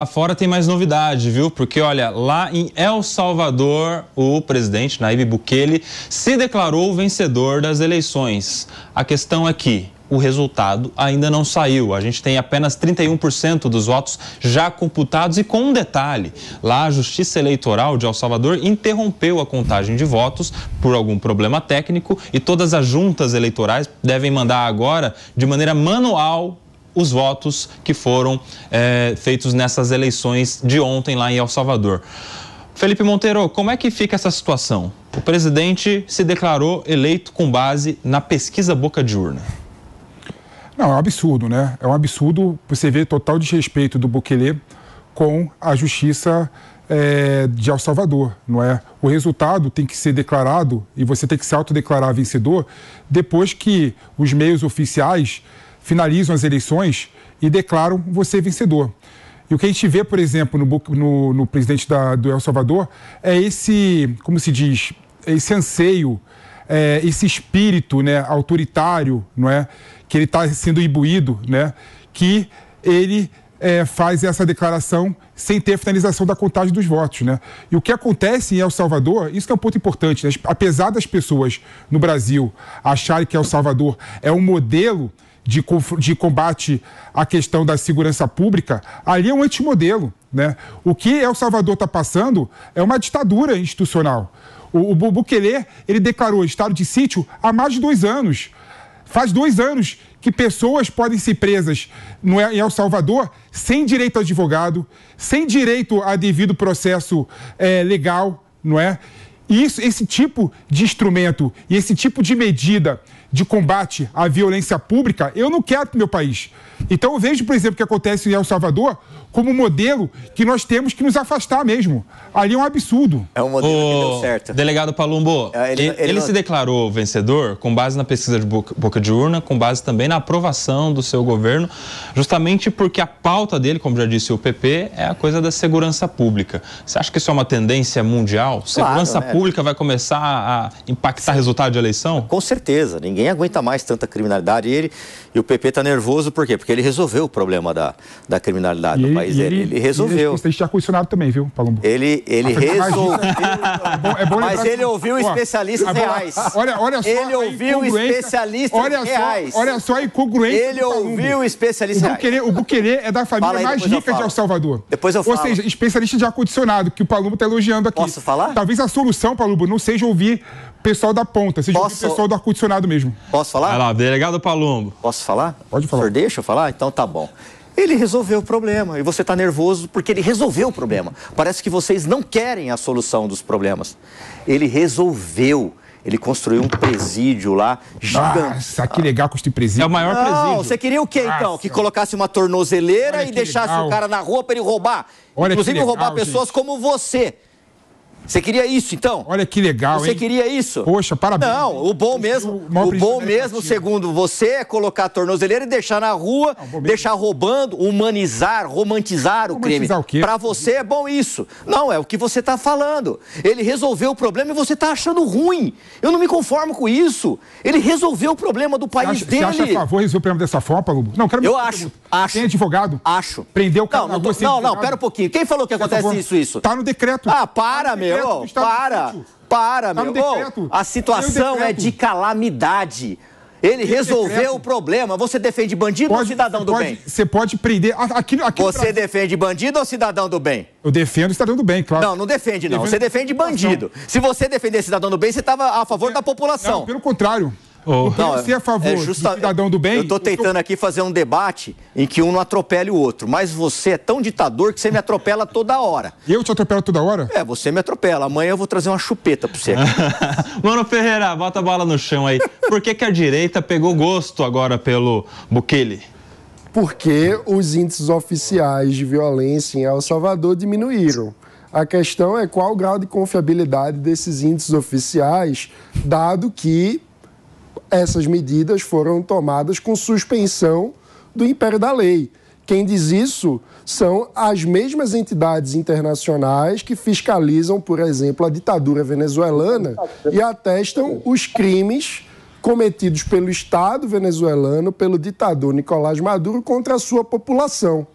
Lá fora tem mais novidade, viu? Porque, olha, lá em El Salvador, o presidente Nayib Bukele se declarou vencedor das eleições. A questão é que o resultado ainda não saiu. A gente tem apenas 31% dos votos já computados e com um detalhe. Lá a Justiça Eleitoral de El Salvador interrompeu a contagem de votos por algum problema técnico e todas as juntas eleitorais devem mandar agora de maneira manual os votos que foram feitos nessas eleições de ontem lá em El Salvador. Felipe Monteiro, como é que fica essa situação? O presidente se declarou eleito com base na pesquisa boca de urna. Não, é um absurdo, né? É um absurdo você ver total desrespeito do Bukele com a justiça de El Salvador, não é? O resultado tem que ser declarado e você tem que se autodeclarar vencedor depois que os meios oficiais finalizam as eleições e declaram você vencedor. E o que a gente vê, por exemplo, no presidente do El Salvador é esse, como se diz, esse anseio, esse espírito, né, autoritário, não é? Que ele está sendo imbuído, né? Que ele faz essa declaração sem ter a finalização da contagem dos votos, né? E o que acontece em El Salvador, isso que é um ponto importante, né? Apesar das pessoas no Brasil acharem que El Salvador é um modelo de combate à questão da segurança pública, ali é um antimodelo, né? O que El Salvador está passando é uma ditadura institucional. O Bukele, ele declarou estado de sítio há mais de 2 anos. Faz 2 anos que pessoas podem ser presas em El Salvador sem direito a advogado, sem direito a devido processo legal, não é? E esse tipo de instrumento e esse tipo de medida de combate à violência pública, eu não quero para o meu país. Então eu vejo, por exemplo, o que acontece em El Salvador como um modelo que nós temos que nos afastar mesmo. Ali é um absurdo. É um modelo que deu certo. Delegado Palumbo, ele se declarou vencedor com base na pesquisa de boca de urna, com base também na aprovação do seu governo, justamente porque a pauta dele, como já disse o PP, é a coisa da segurança pública. Você acha que isso é uma tendência mundial? Segurança pública vai começar a impactar o resultado de eleição? Com certeza. Ninguém aguenta mais tanta criminalidade. E o PP está nervoso por quê? Porque ele resolveu o problema da criminalidade no país dele. Ele resolveu. Ele está ar-condicionado também, viu, Palumbo? Ele resolveu. Mas ele ouviu especialistas reais. Olha só. Ele ouviu especialistas reais. Olha só a incongruência. Ele ouviu especialistas reais. O Bukele é da família mais rica de El Salvador. Depois eu falo. Ou seja, especialista de ar-condicionado, que o Palumbo está elogiando aqui. Posso falar? Talvez a solução, Palumbo, não seja ouvir o pessoal da ponta, seja ouvir o pessoal do ar-condicionado mesmo. Posso falar? Vai lá, delegado Palumbo. Posso falar? Pode falar. O senhor deixa eu falar? Então tá bom. Ele resolveu o problema e você está nervoso porque ele resolveu o problema. Parece que vocês não querem a solução dos problemas. Ele resolveu. Ele construiu um presídio lá gigante. Nossa, que legal construir presídio. É o maior presídio. Você queria o quê, então? Que colocasse uma tornozeleira e deixasse o cara na rua para ele roubar? Inclusive roubar pessoas como você. Você queria isso, então? Olha que legal, Você queria isso? Poxa, parabéns. Não, o bom mesmo, segundo você, é colocar a tornozeleira e deixar na rua, deixar roubando, humanizar, romantizar o crime. O quê? Pra você é bom isso. Não, é o que você tá falando. Ele resolveu o problema e você tá achando ruim. Eu não me conformo com isso. Ele resolveu o problema do país dele. Você acha a favor de resolver o problema dessa forma, Palumbo? Não, eu acho. Tem advogado? Acho. Prendeu o cara na rua sem advogado? Não, pera um pouquinho. Quem falou que acontece isso? Tá no decreto. Ah, para, meu. Para, meu. A situação é de calamidade. Ele resolveu o problema. Você defende bandido ou cidadão do bem? Você pode prender... Você defende bandido ou cidadão do bem? Eu defendo o cidadão do bem, claro. Não defende não. Você defende bandido. Se você defender cidadão do bem, você estava a favor da população. Não, pelo contrário. Você é a favor do cidadão do bem? Eu estou tentando aqui fazer um debate em que um não atropele o outro, mas você é tão ditador que você me atropela toda hora. Eu te atropelo toda hora? Você me atropela. Amanhã eu vou trazer uma chupeta para você. Mano Ferreira, bota a bola no chão aí. Por que a direita pegou gosto agora pelo Bukele? Porque os índices oficiais de violência em El Salvador diminuíram. A questão é qual o grau de confiabilidade desses índices oficiais, dado que essas medidas foram tomadas com suspensão do império da lei. Quem diz isso são as mesmas entidades internacionais que fiscalizam, por exemplo, a ditadura venezuelana e atestam os crimes cometidos pelo Estado venezuelano, pelo ditador Nicolás Maduro contra a sua população.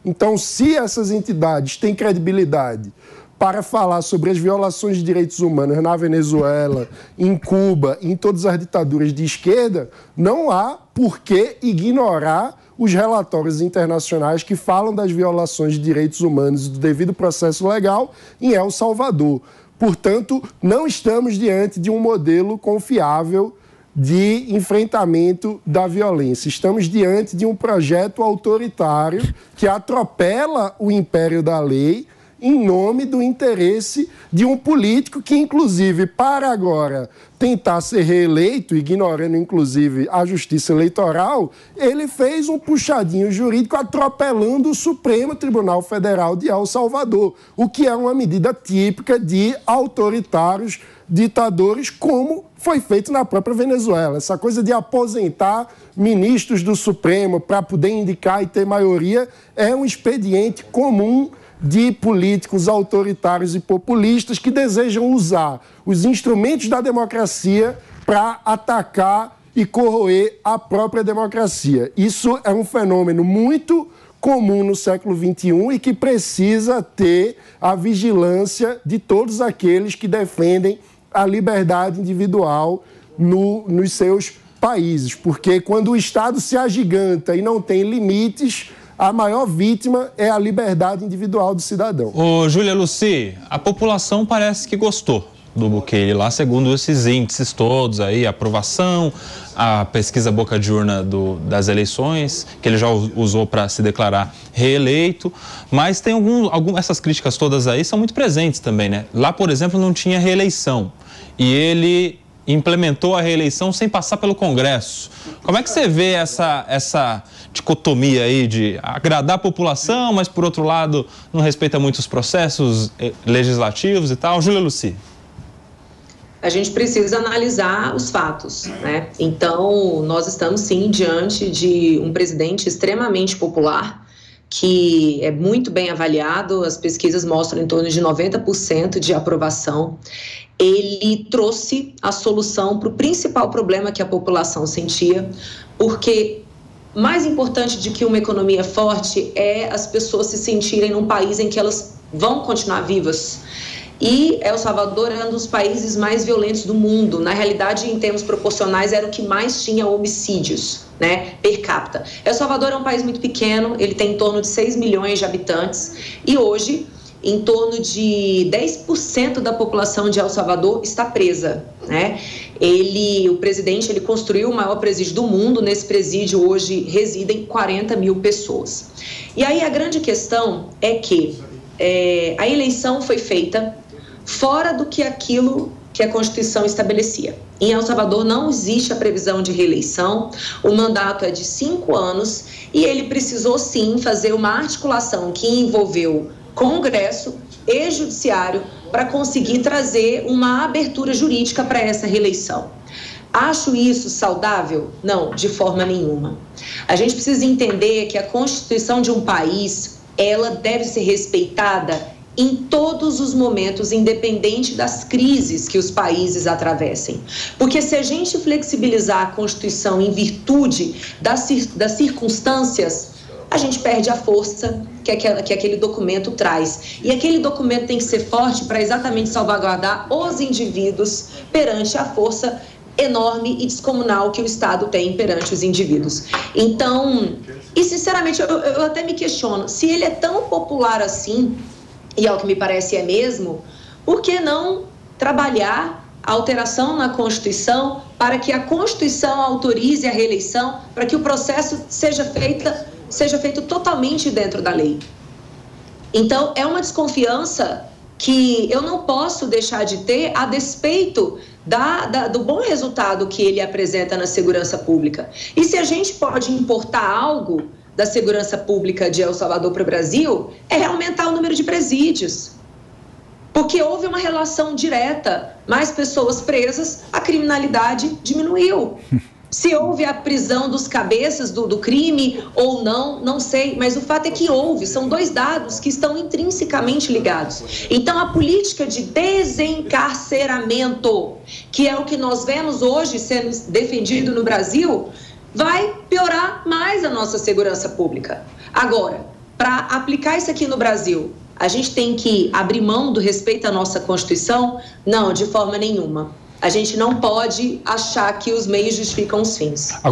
Então, se essas entidades têm credibilidade para falar sobre as violações de direitos humanos na Venezuela, em Cuba, em todas as ditaduras de esquerda, não há por que ignorar os relatórios internacionais que falam das violações de direitos humanos e do devido processo legal em El Salvador. Portanto, não estamos diante de um modelo confiável de enfrentamento da violência. Estamos diante de um projeto autoritário que atropela o império da lei em nome do interesse de um político que, inclusive, para agora tentar ser reeleito, ignorando, inclusive, a justiça eleitoral, ele fez um puxadinho jurídico atropelando o Supremo Tribunal Federal de El Salvador, o que é uma medida típica de autoritários, ditadores, como foi feito na própria Venezuela. Essa coisa de aposentar ministros do Supremo para poder indicar e ter maioria é um expediente comum de políticos autoritários e populistas que desejam usar os instrumentos da democracia para atacar e corroer a própria democracia. Isso é um fenômeno muito comum no século XXI e que precisa ter a vigilância de todos aqueles que defendem a liberdade individual nos seus países. Porque quando o Estado se agiganta e não tem limites, a maior vítima é a liberdade individual do cidadão. Ô, Júlia Lucy, a população parece que gostou do Bukele lá, segundo esses índices todos aí, a aprovação, a pesquisa boca de urna das eleições, que ele já usou para se declarar reeleito, mas tem essas críticas todas aí são muito presentes também, né? Lá, por exemplo, não tinha reeleição e ele implementou a reeleição sem passar pelo Congresso. Como é que você vê essa dicotomia aí de agradar a população, mas, por outro lado, não respeita muito os processos legislativos e tal? Júlia Lucy. A gente precisa analisar os fatos, né? Então, nós estamos, sim, diante de um presidente extremamente popular, que é muito bem avaliado, as pesquisas mostram em torno de 90% de aprovação. Ele trouxe a solução para o principal problema que a população sentia, porque mais importante do que uma economia forte é as pessoas se sentirem num país em que elas vão continuar vivas. E El Salvador era um dos países mais violentos do mundo. Na realidade, em termos proporcionais, era o que mais tinha homicídios, né, per capita. El Salvador é um país muito pequeno, ele tem em torno de 6 milhões de habitantes e hoje em torno de 10% da população de El Salvador está presa, né? O presidente, ele construiu o maior presídio do mundo. Nesse presídio hoje residem 40 mil pessoas. E aí a grande questão é que a eleição foi feita fora do que aquilo que a Constituição estabelecia. Em El Salvador não existe a previsão de reeleição, o mandato é de 5 anos e ele precisou sim fazer uma articulação que envolveu Congresso e Judiciário para conseguir trazer uma abertura jurídica para essa reeleição. Acho isso saudável? Não, de forma nenhuma. A gente precisa entender que a Constituição de um país, ela deve ser respeitada em todos os momentos, independente das crises que os países atravessem. Porque se a gente flexibilizar a Constituição em virtude das circunstâncias, a gente perde a força que aquele documento traz. E aquele documento tem que ser forte para exatamente salvaguardar os indivíduos perante a força enorme e descomunal que o Estado tem perante os indivíduos. Então, e sinceramente, eu até me questiono, se ele é tão popular assim, e ao que me parece é mesmo, por que não trabalhar a alteração na Constituição para que a Constituição autorize a reeleição, para que o processo seja feito totalmente dentro da lei? Então, é uma desconfiança que eu não posso deixar de ter a despeito do bom resultado que ele apresenta na segurança pública. E se a gente pode importar algo da segurança pública de El Salvador para o Brasil, é aumentar o número de presídios. Porque houve uma relação direta, mais pessoas presas, a criminalidade diminuiu. Se houve a prisão dos cabeças do crime ou não, não sei, mas o fato é que houve, são dois dados que estão intrinsecamente ligados. Então, a política de desencarceramento, que é o que nós vemos hoje sendo defendido no Brasil, vai piorar mais a nossa segurança pública. Agora, para aplicar isso aqui no Brasil, a gente tem que abrir mão do respeito à nossa Constituição? Não, de forma nenhuma. A gente não pode achar que os meios justificam os fins. Agora,